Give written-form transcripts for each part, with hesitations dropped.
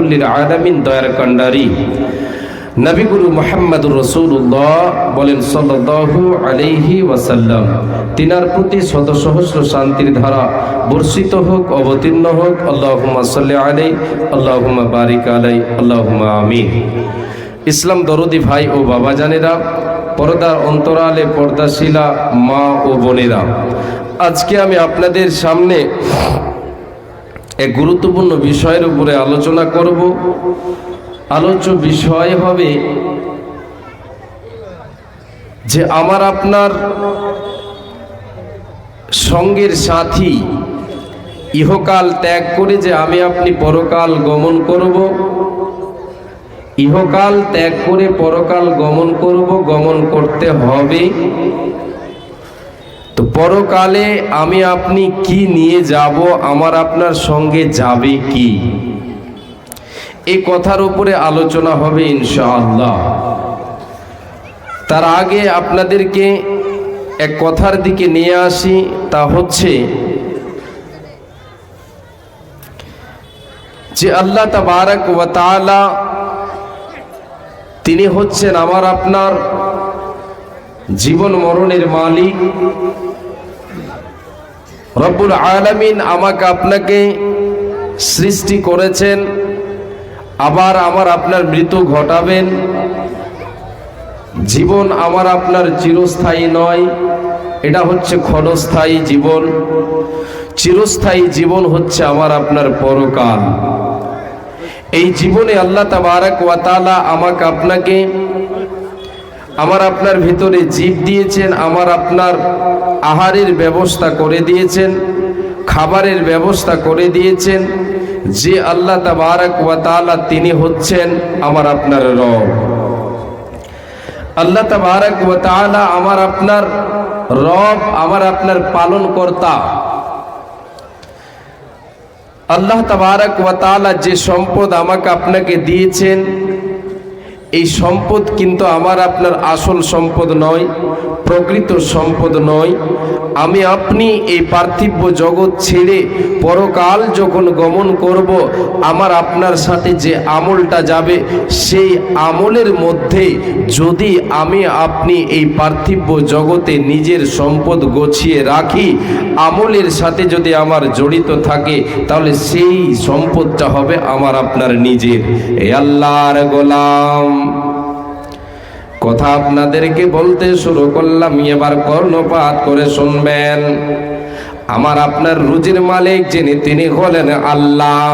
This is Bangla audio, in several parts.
রহমাতুল্লিল আলামিন দয়ার কান্ডারি নবী গুরু মুহাম্মদুর রাসূলুল্লাহ বলেন সাল্লাল্লাহু আলাইহি ওয়াসাল্লাম, তিনার প্রতি শত সহস্র শান্তির ধারা বর্ষিত হোক, অবতীর্ণ হোক। আল্লাহুম্মা সাল্লি আলাইহি, আল্লাহুম্মা বারিক আলাইহি, আল্লাহুম্মা আমিন। ইসলাম দরদি ভাই ও বাবা জানেরা, পর্দার অন্তরালে পর্দাশীলা মা ও বোনেরা, আজকে আমি আপনাদের সামনে এক গুরুত্বপূর্ণ বিষয়ের উপরে আলোচনা করব। আলোচ্য বিষয় হবে যে আমার আপনার সঙ্গের সাথী ইহকাল ত্যাগ করে যে আমি আপনি পরকাল গমন করব, ইহকাল ত্যাগ করে পরকাল গমন করব, গমন করতে হবে। তো পরকালে আমি আপনি কি নিয়ে যাব, আমার আপনার সঙ্গে যাবে কি, এই কথার উপরে আলোচনা হবে ইনশাআল্লাহ। তার আগে আপনাদেরকে এক কথার দিকে নিয়ে আসি, তা হচ্ছে যে আল্লাহ তাবারক ওয়া তাআলা তিনি হচ্ছেন আমার আপনার জীবন মরণের মালিক। রব্বুল আলামিন আমাকে আপনাকে সৃষ্টি করেছেন, আবার আমার আপনার মৃত্যু ঘটাবেন। জীবন আমার আপনার চিরস্থায়ী নয়, এটা হচ্ছে ক্ষণস্থায়ী জীবন। চিরস্থায়ী জীবন হচ্ছে আমার আপনার পরকাল। এই জীবনে আল্লাহ তাবারক ওয়া তাআলা আমাকে আপনাকে আমার আপনার ভিতরে জীব দিয়েছেন, আমার আপনার আহারের ব্যবস্থা করে দিয়েছেন, খাবারের ব্যবস্থা করে দিয়েছেন। যে আল্লাহ তাবারক ওয়া তাআলা তিনি হচ্ছেন আমার আপনার রব। আল্লাহ তাবারক ওয়া তাআলা আমার আপনার রব, আমার আপনার পালন কর্তা। আল্লাহ তাবারক ওয়া তাআলা যে সম্পদ আমাকে আপনাকে দিয়েছেন, এই সম্পদ কিন্তু আমার আপনার আসল সম্পদ নয়, প্রকৃত সম্পদ নয়। আমি আপনি এই পার্থিব জগৎ ছেড়ে পরকাল যখন গমন করব, আমার আপনার সাথে যে আমলটা যাবে, সেই আমলের মধ্যে যদি আমি আপনি এই পার্থিব জগতে নিজের সম্পদ গছিয়ে রাখি, আমলের সাথে যদি আমার জড়িত থাকে, তাহলে সেই সম্পদটা হবে আমার আপনার নিজের। এই আল্লাহর গোলাম কথা আপনাদেরকে বলতে শুরু করলাম, এবার কর্ণপাত করে শুনবেন। আমার আপনার রুজির মালিক যিনি, তিনি হলেন আল্লাহ।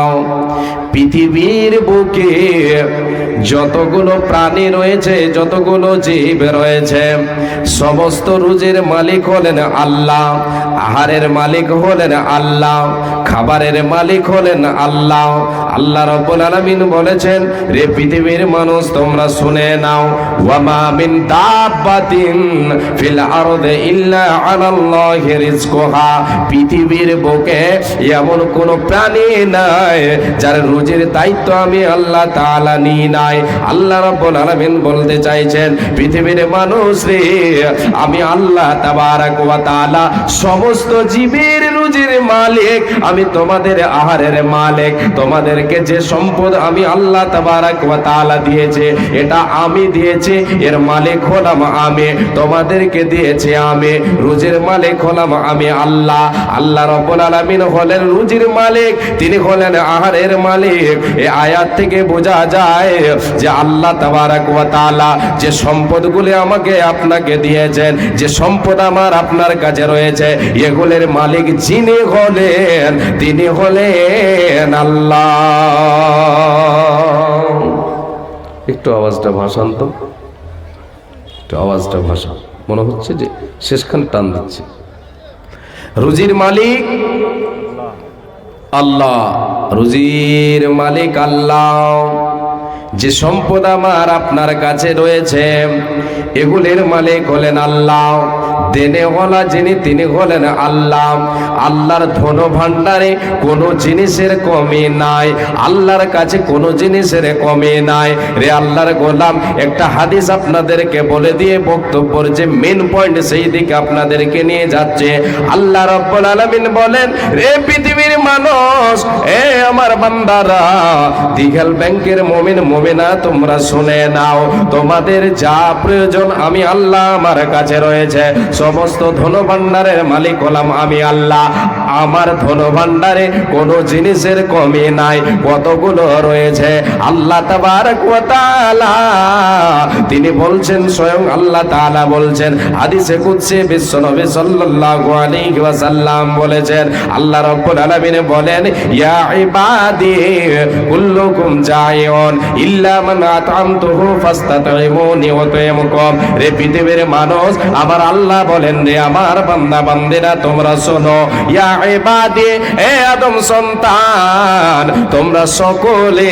পৃথিবীর বুকে যতগুলো প্রাণী রয়েছে, যতগুলো জীব রয়েছে, সমস্ত রুজির মালিক হলেন আল্লাহ। আহারের মালিক হলেন আল্লাহ, খাবারের মালিক হলেন আল্লাহ। আল্লাহ রাব্বুল আলামিন বলেছেন, রে পৃথিবীর মানুষ তোমরা শুনে নাও, ওয়া মা মিন দাব্বাতিন ফিল আরদি ইল্লা আলাল্লাহি রিজকুহা। পৃথিবীর বুকে এমন কোন প্রাণী নাই যার রুজির দায়িত্ব আমি আল্লাহ তাআলা নিই নাই। আল্লাহ রাব্বুল আলামিন বলতে চাইছেন, পৃথিবীর মানুষ রে, আমি আল্লাহ তাবারক ওয়া তাআলা সমস্ত জীবের রুজির মালিক। আমি তোমাদের আহারের মালিক। তোমাদেরকে যে সম্পদ আমি আল্লাহ তাবারক ওয়া তাআলা দিয়েছে, এটা আমি দিয়েছি, এর মালিক হলাম আমি। তোমাদেরকে দিয়েছে আমি, রুজির মালিক হলাম আমি আল্লাহ। আল্লাহ রাব্বুল আলামিন হলেন রুজির মালিক, তিনি হলেন আহারের মালিক। এই আয়াত থেকে বোঝা যায় যে আল্লাহ তাবারক ওয়া তাআলা যে সম্পদগুলি আমাকে আপনাকে দিয়েছেন, যে সম্পদ আমার আপনার কাছে রয়েছে, এগুলোর মালিক যিনি হলেন, তিনি হলেন আল্লাহ। একটু আওয়াজটা ভাসান তো, একটু আওয়াজটা ভাসান। মনে হচ্ছে যে শেষখান টান দিচ্ছে। রুজির মালিক আল্লাহ, রুজির মালিক আল্লাহ। যে সম্পদ আমার আপনার কাছে রয়েছে, এগুলির মালিক হলেন আল্লাহ। দেনেওয়ালা যিনি, তিনি হলেন আল্লাহ। আল্লাহর ধন ভাণ্ডারে কোনো জিনিসের কমি নাই, আল্লাহর কাছে কোনো জিনিসের কমি নাই। রে আল্লাহর গোলাম, একটা হাদিস আপনাদেরকে বলে দিয়ে বক্তব্যের যে মেন পয়েন্ট সেই দিকে আপনাদেরকে নিয়ে যাচ্ছে। আল্লাহ রাব্বুল আলামিন বলেন, রে পৃথিবীর মানুষ, এ আমার বান্দারা, দিঘাল ব্যাংকের মুমিন মুমিনা, তোমরা শুনে নাও, তোমাদের যা প্রয়োজন আমি আল্লাহ আমার কাছে রয়েছে। সমস্ত ধন ভাণ্ডারের মালিক হলাম আমি আল্লাহ। আমার ধন ভাণ্ডারে কোনো জিনিসের কমি নাই। কতগুলো রয়েছে আল্লাহ তাবারক ওয়া তাআলা তিনি বলছেন, স্বয়ং আল্লাহ তাআলা বলছেন হাদিসে কুদসি, বিশ্বনবী সাল্লাল্লাহু আলাইহি ওয়াসাল্লাম বলেছেন, আল্লাহ রাব্বুল আলামিন বলেন, ইয়া ইবাদি কুল্লুকুম জাইউন ইল্লা মান আত'আমতুহু ফাস্তাতঈমুনি ওয়া তু'ইমুকুম। রে পৃথিবীর মানুষ, আমার আল্লাহ বলেন, রে আমার বান্দা বান্দিরা, তোমরা শোনো, ইয়া ইবাদি, এ আদম সন্তান, তোমরা সকলে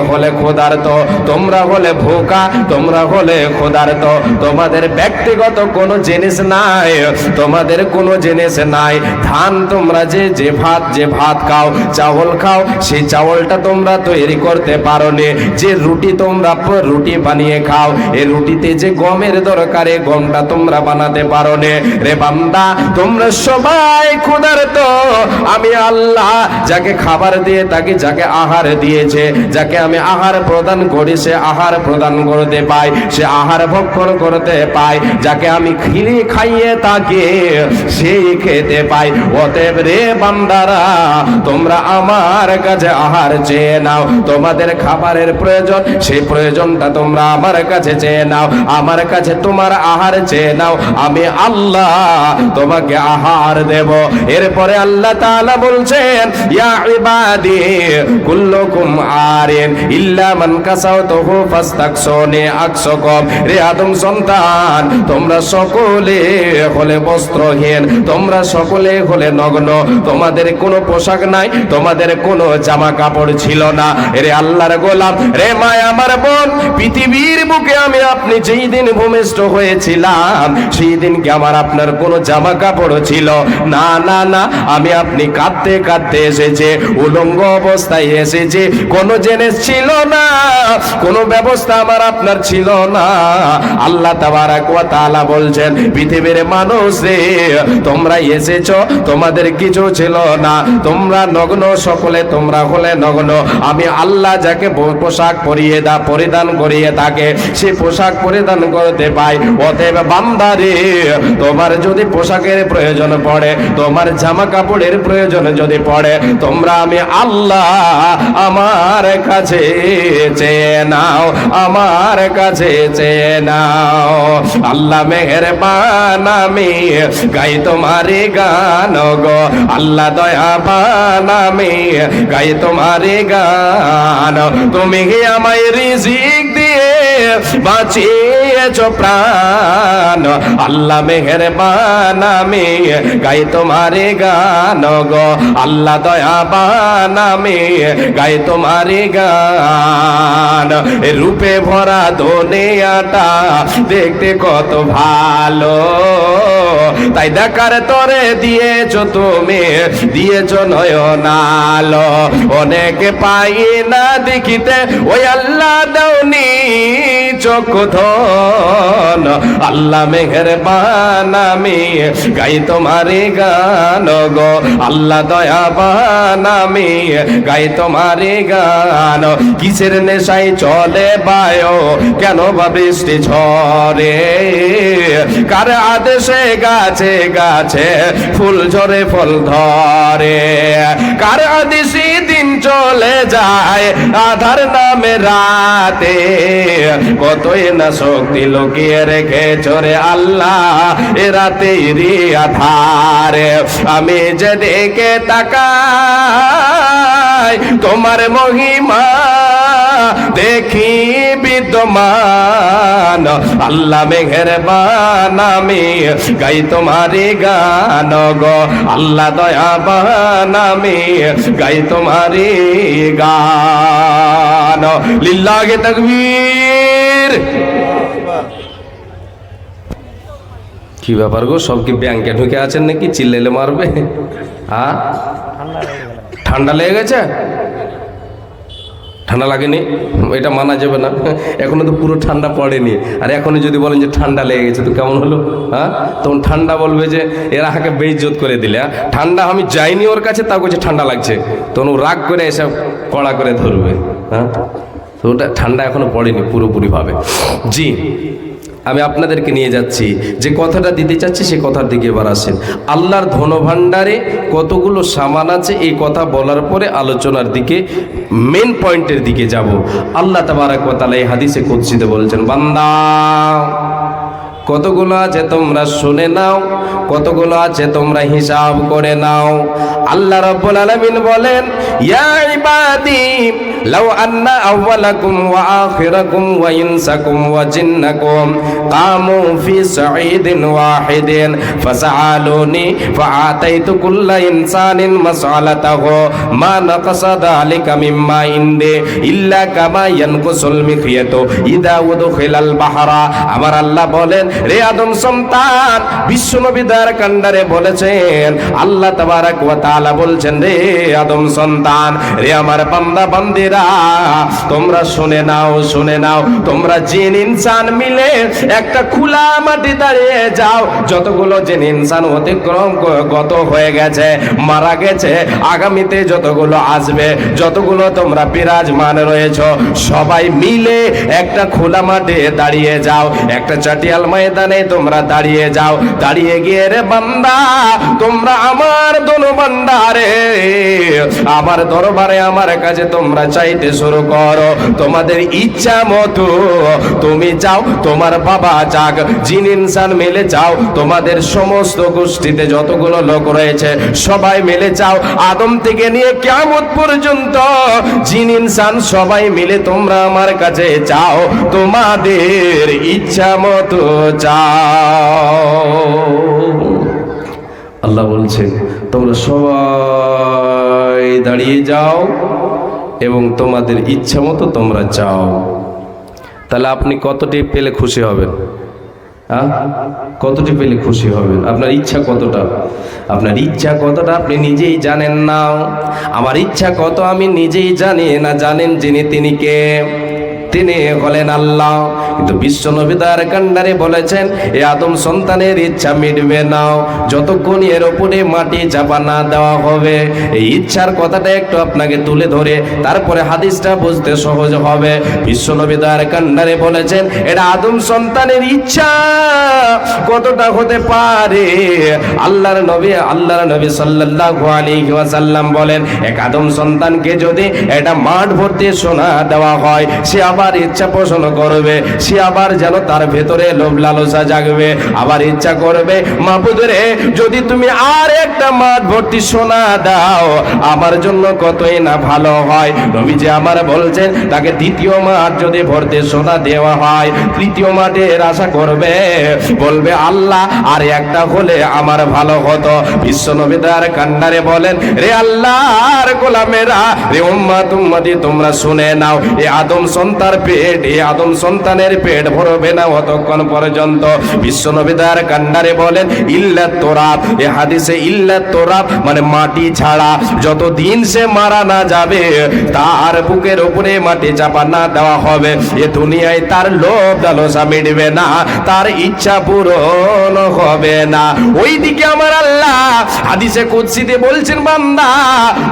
হলে ক্ষুধার্ত, তোমরা হলে ভোকা, তোমরা হলে ক্ষুধার্ত। তোমাদের ব্যক্তিগত কোনো জিনিস নাই, তোমাদের কোনো জিনিস নাই। ধান তোমরা যে ভাত খাও, চাউল খাও, সেই চাউলটা তোমরা তৈরি করতে পারো নি। যে রুটি তোমরা রুটি বানিয়ে খাও, এই রুটিতে যে গমের দরকার, এই গমটা তোমরা বানাতে পারো নে। রে বান্দা, তোমরা সবাই ক্ষুধার্ত। আমি আল্লাহ যাকে খাবার দিয়ে, তাকে যাকে আহার দিয়েছে, যাকে আমি আহার প্রদান করি, সে আহার প্রদান করতে পাই, সে আহার ভক্ষণ করতে পাই। যাকে আমি খাইয়ে তাকে সেই খেতে পাই। অতএব রে বান্দারা, তোমরা আমার কাছে আহার চেয়ে নাও। তোমাদের খাবারের প্রয়োজন, সেই প্রয়োজনটা তোমরা আমার কাছে চেয়ে নাও। আমার কাছে তোমার আহার চেয়ে নাও, আমি আল্লাহ তোমাকে আহার দেব। এরপরে আল্লাহ তাআলা বলছেন, ইয়া ইবাদি কুল্লুকুম আরিন ইল্লা মান কাসাওতুহু ফাস্তাকসুনি আকসুকুম। রে আদম সন্তান, তোমরা সকলে হলে বস্ত্রহীন, তোমরা সকলে হলে নগ্ন, তোমাদের কোনো পোশাক নাই, তোমাদের কোনো জামা কাপড় ছিল না। রে আল্লাহর গোলাম, রে মা আমার বোন, পৃথিবীর বুকে আমি আপনি যেই দিন ভূমিষ্ঠ হয়েছিলাম, সেই দিন কি আমার আপনার কোনো জামা কাপড় ছিল? না না না, আমি আপনি কাঁদতে কাঁদতে এসেছে, উলঙ্গ অবস্থায় এসেছে। কোনো জিনিস ছিল না, কোনো ব্যবস্থা আমার আপনার ছিল না। আল্লাহ তাবারক ওয়া তাআলা বলছেন, পৃথিবীর মানুষ রে, তোমরা এসেছো, তোমাদের কিছু ছিল না, তোমরা নগ্ন, সকলে তোমরা হলে নগ্ন। আমি আল্লাহ যাকে পোশাক পরিধান করিয়ে থাকে, সে পোশাক পরিধান করতে পাই। অতএব বান্দারে, তোমার যদি পোশাকের প্রয়োজন পড়ে, তোমার জামা কাপড়ের প্রয়োজন যদি পড়ে, তোমরা আমি আল্লাহ আমার কাছে চেয়ে নাও, আমার কাছে চেয়ে নাও। আল্লাহ মেহেরবান, আমি গাই তোমারে গান গো, আল্লাহ দয়াবান, আমি গাই তোমারে গান। তুমি আমায় রিজিক দিয়ে বাঁচিয়েছো প্রাণ, আল্লাহ মেহেরবান, আমি গাই তোমারে গান গো, আল্লাহ দয়াবান, আমি গাই তোমারে গান। রূপে ভরা দুনিয়াটা দেখতে কত ভালো, তাই দেখার তরে দিয়েছো তুমি, দিয়েছো নয়নালো। অনেকে পাই না দেখিতে, ওই আল্লাহ দাওনি চক্ষু ধন, আল্লাহ মেহেরবান, আমি গাই তোমারে গান গো, আল্লাহ দয়াবান, আমি গাই তোমারে গান। কিসের নেশায় চলে বায়ো, কেন বা বৃষ্টি ঝরে, কার আদেশে গাছে গাছে ফুল ঝরে ফল ধরে, কার আদেশে দিন চলে যায় আধার নামে রাতে, কতই না শক্তি লুকিয়ে রেখে চরে আল্লাহ এ রাতেরই আধারে। আমি যে দেখে তাকাই তোমার মহিমা দেখি বিদ্যমান, আল্লাহ মেহেরবান, আমি গাই তোমারে গান গো, আল্লাহ দয়াবান, আমি গাই তোমারে গান। দাও, লিল্লাহি তাকবীর। কি ব্যাপার গো, সব কি ব্যাংকে ঢুকে আছেন নাকি? চিল্লাইলে মারবে। হ্যাঁ, ঠান্ডা লেগে গেছে? ঠান্ডা লাগেনি, এটা মানা যাবে না, এখনো তো পুরো ঠান্ডা পড়েনি। আর এখনই যদি বলেন যে ঠান্ডা লেগে গেছে তো কেমন হলো? হ্যাঁ, তখন ঠান্ডা বলবে যে এরা হাকে বেইজ্জত করে দিলে। ঠান্ডা আমি যাইনি ওর কাছে, তাও বলছে ঠান্ডা লাগছে, তখন ও রাগ করে এসে কড়া করে ধরবে। হ্যাঁ, তো ওটা ঠান্ডা এখনো পড়েনি পুরোপুরিভাবে। জি, আমি আপনাদেরকে নিয়ে যাচ্ছি, যে কথাটা দিতে চাচ্ছি সে কথার দিকে এবার আসেন। আল্লাহর ধনভাণ্ডারে কতগুলো সামান আছে, এই কথা বলার পরে আলোচনার দিকে, মেন পয়েন্টের দিকে যাব। আল্লাহ তাবারক ওয়া তাআলা এই হাদিসে কুদসিতে বলছেন, বান্দা কতগুলো আছে তোমরা শুনে নাও, কতগুলো আছে তোমরা হিসাব করে নাও। আল্লাহ রাব্বুল আলামিন বলেন, ইয়া ইবাদি লাউ আন্না আউওয়ালাকুম ওয়া আখিরাকুম ওয়া ইনসাকুম ওয়া জিন্নাকুম কামু ফি সাঈদিন ওয়াহিদিন ফাসআলুনি ফাআতাইতু কুল্লা ইনসানিন মাসআলাতাহু মা নাকাসা যালিকা মিম্মা ইনদি ইল্লা কামা ইয়ানকুসুল মিখিয়াতু ইদা উদখিলাল বাহরা। আমার আল্লাহ বলেন, রে আদম সন্তান, বিশ্বনবী দ্বার কান্ডারে বলেছেন, আল্লাহ তাবারক ওয়া তাআলা বলছেন, রে আদম সন্তান, রে আমার বান্দা বান্দিরা, তোমরা শুনে নাও, শুনে নাও, তোমরা জিন ইনসান মিলে একটা খোলা মাটি দাঁড়িয়ে যাও। যতগুলো জিন ইনসান অতিক্রম গত হয়ে গেছে, মারা গেছে, আগামীতে যতগুলো আসবে, যতগুলো তোমরা বিরাজমান রয়েছো, সবাই মিলে একটা খোলা মাঠে দাঁড়িয়ে যাও, একটা চাটিয়াল ময়দানে তোমরা দাঁড়িয়ে যাও। দাঁড়িয়ে গিয়ে রে বান্দা, তোমরা আমার ধনভাণ্ডারে, আমার দরবারে, আমার কাছে তোমরা চাইতে শুরু করো। তোমাদের ইচ্ছা মতো তুমি চাও, তোমার বাবা যাক, জিন ইনসান মিলে চাও, তোমাদের সমস্ত গোষ্ঠীতে যতগুলো লোক রয়েছে সবাই মিলে চাও, আদম থেকে নিয়ে কিয়ামত পর্যন্ত জিন ইনসান সবাই মিলে তোমরা আমার কাছে চাও, তোমাদের ইচ্ছা মতো চাও। আল্লাহ বলছেন, তোমরা সবাই দাঁড়িয়ে যাও এবং তোমাদের ইচ্ছা মতো তোমরা চাও। তাহলে আপনি কতটি পেলে খুশি হবেন? কতটি পেলে খুশি হবেন? আপনার ইচ্ছা কতটা? আপনার ইচ্ছা কতটা আপনি নিজেই জানেন না। আমার ইচ্ছা কত আমি নিজেই জানি না। জানেন যিনি, তিনি কে? তিনি হলেন আল্লাহ। কিন্তু বিশ্বনবী দ্বার কান্ডারে বলেছেন, এ আদম সন্তানের ইচ্ছা মিটবে না যতক্ষণ এর উপরে মাটি চাপা না দেওয়া হবে। এই ইচ্ছার কথাটা একটু আপনাকে তুলে ধরে তারপরে হাদিসটা বুঝতে সহজ হবে। বিশ্বনবী দ্বার কান্ডারে বলেছেন, এটা আদম সন্তানের ইচ্ছা কতটা হতে পারে। আল্লাহর নবী সাল্লাল্লাহু আলাইহি ওয়াসাল্লাম বলেন, এক আদম সন্তানকে যদি এটা মাঠ ভর্তি সোনা দেওয়া হয়, সে আবার ইচ্ছা পোষণ করবে, সে আবার যেন তার ভেতরে লোভ লালসা জাগবে, আবার ইচ্ছা করবে, মাবুদ রে, যদি তুমি আর একটা মাঠ ভর্তি সোনা দাও আমার জন্য কতই না ভালো হয়। নবীজি আমার বলছেন, তাকে দ্বিতীয় মাঠ যদি ভর্তি সোনা দেওয়া হয়, তৃতীয় মাঠের আশা করবে, বলবে আল্লাহ আর একটা হলে আমার ভালো হতো। বিশ্বনবী দ্বার কান্ডারে বলেন, রে আল্লাহর গোলামেরা, রে উম্মত উম্মতি, তোমরা শুনে নাও, এ আদম সন্তান পেট, এই আদম সন্তানের পেট ভরবে না অতক্ষণ পর্যন্ত। বিশ্বনবী দ্বার কান্ডারে বলেন, ইল্লাত তুরাব, এই হাদিসে ইল্লাত তুরাব মানে মাটি ছাড়া, যতদিন সে মারা না যাবে তার বুকের উপরে মাটি চাপা না দেওয়া হবে, এ দুনিয়ায় তার লোভ লালসা মিটবে না, তার ইচ্ছা পূরণ হবে না। ওইদিকে আমার আল্লাহ হাদিসে কুদসিতে বলছেন, বান্দা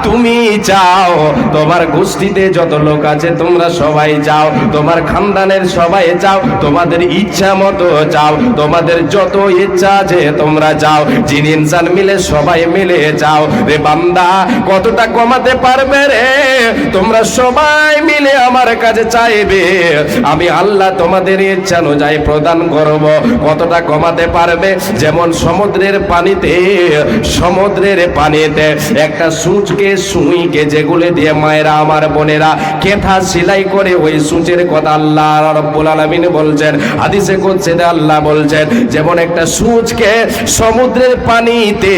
তুমি চাও, তোমার গোষ্ঠীতে যত লোক আছে তোমরা সবাই চাও, তোমার খানদানের সবাই চাও, তোমাদের ইচ্ছা মতো চাও, তোমাদের যত ইচ্ছা আছে তোমরা চাও, জিন ইনসান মিলে সবাই মিলে চাও। রে বান্দা, কতটা কমাতে পারবে রে? তোমরা সবাই মিলে আমার কাছে চাইবে, আমি আল্লাহ তোমাদের ইচ্ছা অনুযায়ী প্রদান করব। কতটা কমাতে পারবে? যেমন সমুদ্রের পানিতে একটা সুঁইকে যেগুলো দিয়ে মায়েরা আমার বোনেরা কেথা সেলাই করে ওই সূচের কথা আল্লাহ রাব্বুল আলামিন বলছেন, হাদিসে কুদসিতে আল্লাহ বলছেন, যেমন একটা সূচকে সমুদ্রের পানিতে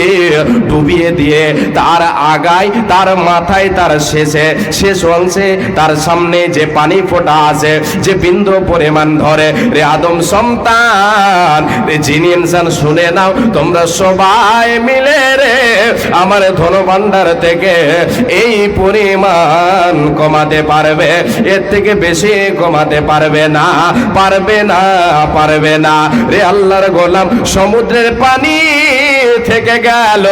ডুবিয়ে দিয়ে তার আগায়, তার মাথায়, তার শেষে, শেষ অংশে, তার সামনে যে পানি ফোঁটা আছে, যে বিন্দু পরিমাণ ধরে, রে আদম সন্তান, রে জিন ইনসান শুনে নাও, তোমরা সবাই মিলে রে আমার ধন ভাণ্ডার থেকে এই পরিমাণ কমাতে পারবে, এর থেকে বেশি কমাতে পারবে না, পারবে না, পারবে না। রে আল্লাহর গোলাম, সমুদ্রের পানি থেকে গেল,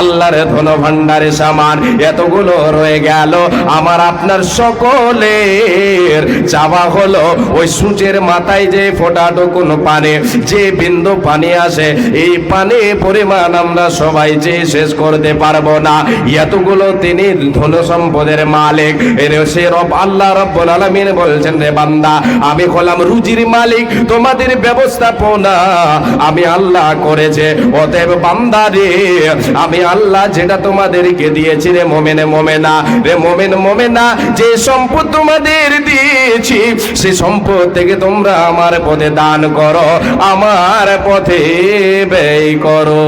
আল্লাহর ধন ভাণ্ডারে সামান এতগুলো রয়ে গেল, আমার আপনার সকলের চাওয়া হলো ওই সূচের মাথায় যে ফোঁটাটুকুন পানি, যে বিন্দু পানি আসে, এই পানি পরিমাণ আমরা সবাই যে শেষ করতে পারবো না। এতগুলো তিনি ধন সম্পদের মালিক, সে রব আল্লাহ রাব্বুল আলামিন বলছেন, রে বান্দা, আমি হলাম রুজির মালিক, তোমাদের ব্যবস্থাপনা আমি আল্লাহ করেছে, অতএব বান্দা রে, আমি আল্লাহ যেটা তোমাদেরকে দিয়েছি, রে মোমেনে মোমেনা, রে মোমেন মোমেনা, যে সম্পদ তোমাদের দিয়েছি, সে সম্পদ থেকে তোমরা আমার পথে দান করো, আমার পথে ব্যয় করো।